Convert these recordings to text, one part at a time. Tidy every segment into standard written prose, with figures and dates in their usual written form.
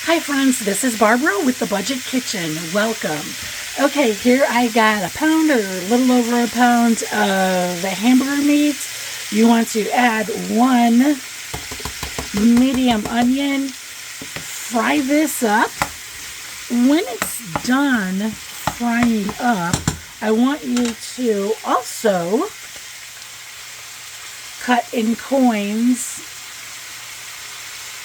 Hi friends, this is Barbara with the Budget Kitchen. Welcome. Okay, here I got a pound or a little over a pound of the hamburger meat. You want to add 1 medium onion. Fry this up. When it's done frying up, I want you to also cut in coins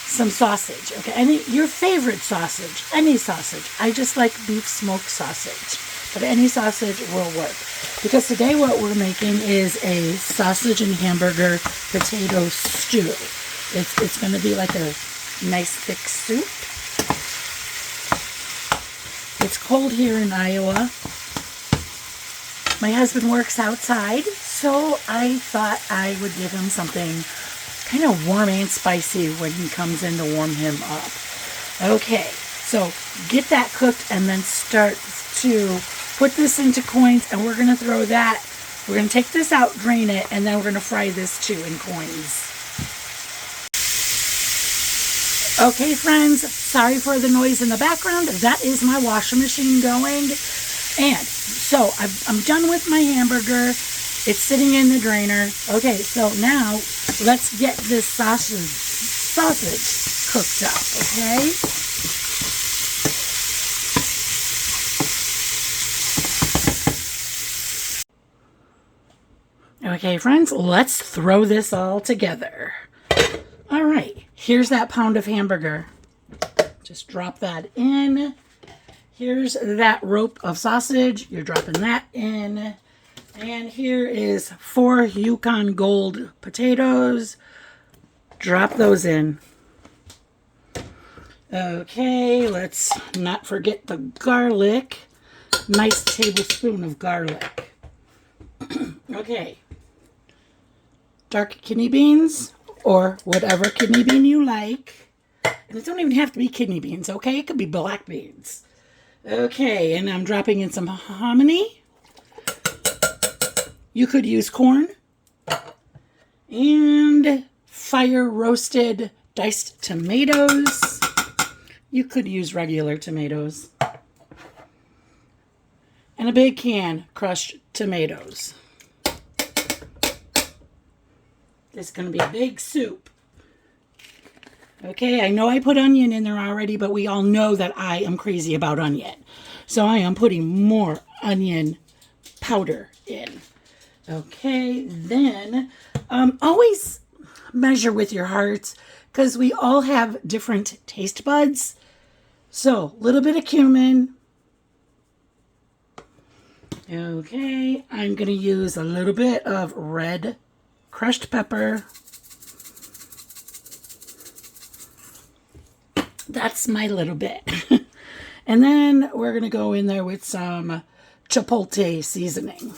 some sausage, okay? Your favorite sausage, any sausage. I just like beef smoked sausage, but any sausage will work. Because today what we're making is a sausage and hamburger potato stew. It's going to be like a nice thick soup. It's cold here in Iowa. My husband works outside, so I thought I would give him something kind of warm and spicy when he comes in to warm him up. Okay, so get that cooked and then start to put this into coins, and we're going to throw that. We're going to take this out, drain it, and then we're going to fry this too in coins. Okay, friends, sorry for the noise in the background. That is my washing machine going. And so I'm done with my hamburger. It's sitting in the drainer. Okay, so now let's get this sausage cooked up, okay? Okay, friends, let's throw this all together. All right, here's that pound of hamburger. Just drop that in. Here's that rope of sausage. You're dropping that in. And here is 4 Yukon Gold potatoes. Drop those in. Okay, let's not forget the garlic. Nice tablespoon of garlic. Okay. Dark kidney beans, or whatever kidney bean you like. And it don't even have to be kidney beans, okay? It could be black beans. Okay, and I'm dropping in some hominy. You could use corn and fire roasted diced tomatoes. You could use regular tomatoes. And a big can crushed tomatoes. This is going to be a big soup. Okay, I know I put onion in there already, but we all know that I am crazy about onion. So I am putting more onion powder in. Okay, then always measure with your heart, because we all have different taste buds. So a little bit of cumin. Okay, I'm going to use a little bit of red crushed pepper. That's my little bit. And then we're going to go in there with some chipotle seasoning.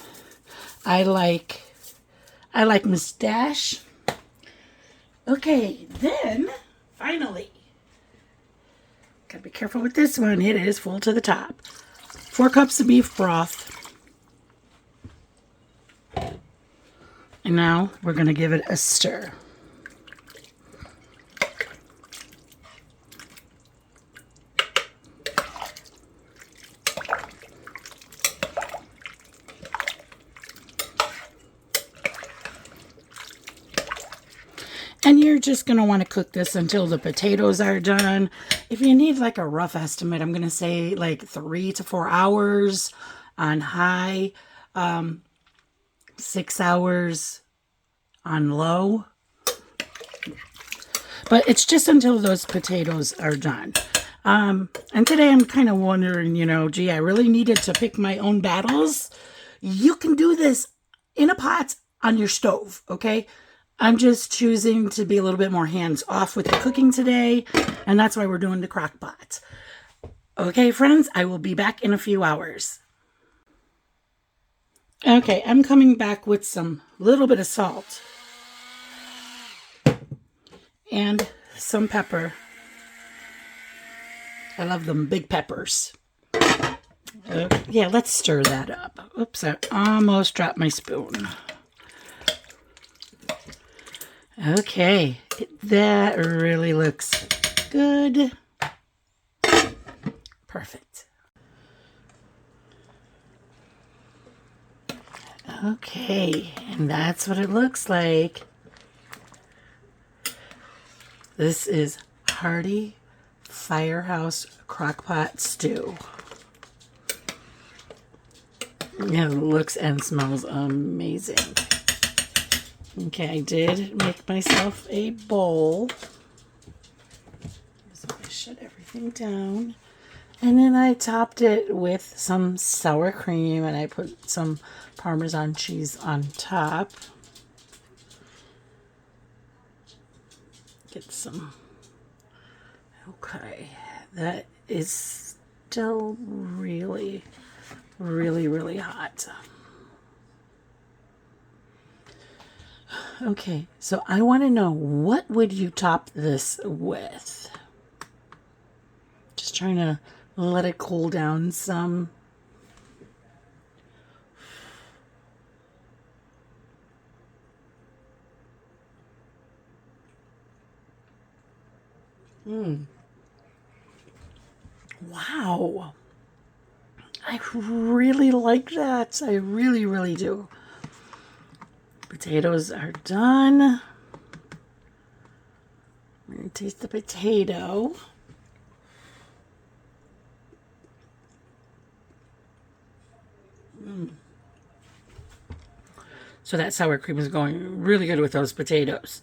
I like mustache. Okay, then finally, gotta be careful with this one. It is full to the top. 4 cups of beef broth. And now we're gonna give it a stir. And you're just going to want to cook this until the potatoes are done. If you need like a rough estimate, I'm going to say like 3 to 4 hours on high, 6 hours on low. But it's just until those potatoes are done. And today I'm kind of wondering, gee, I really needed to pick my own battles. You can do this in a pot on your stove, okay? I'm just choosing to be a little bit more hands-off with the cooking today, and that's why we're doing the crock pot. Okay, friends, I will be back in a few hours. Okay, I'm coming back with some little bit of salt and some pepper. I love them big peppers. Yeah, let's stir that up. Oops, I almost dropped my spoon. Okay, that really looks good. Perfect. Okay, and that's what it looks like. This is hearty Firehouse Crockpot Stew. Yeah, it looks and smells amazing. Okay, I did make myself a bowl. So I shut everything down. And then I topped it with some sour cream and I put some Parmesan cheese on top. Get some. Okay, that is still really, really, really hot. Okay, so I want to know, what would you top this with? Just trying to let it cool down some. Wow. I really like that. I really, really do. Potatoes are done. I'm going to taste the potato. So that sour cream is going really good with those potatoes.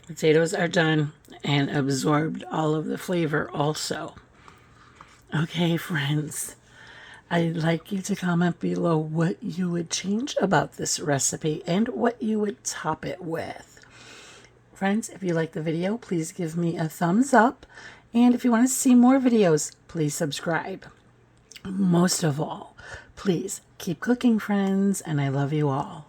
Potatoes are done and absorbed all of the flavor also. Okay, friends. I'd like you to comment below what you would change about this recipe and what you would top it with. Friends, if you like the video, please give me a thumbs up. And if you want to see more videos, please subscribe. Most of all, please keep cooking, friends, and I love you all.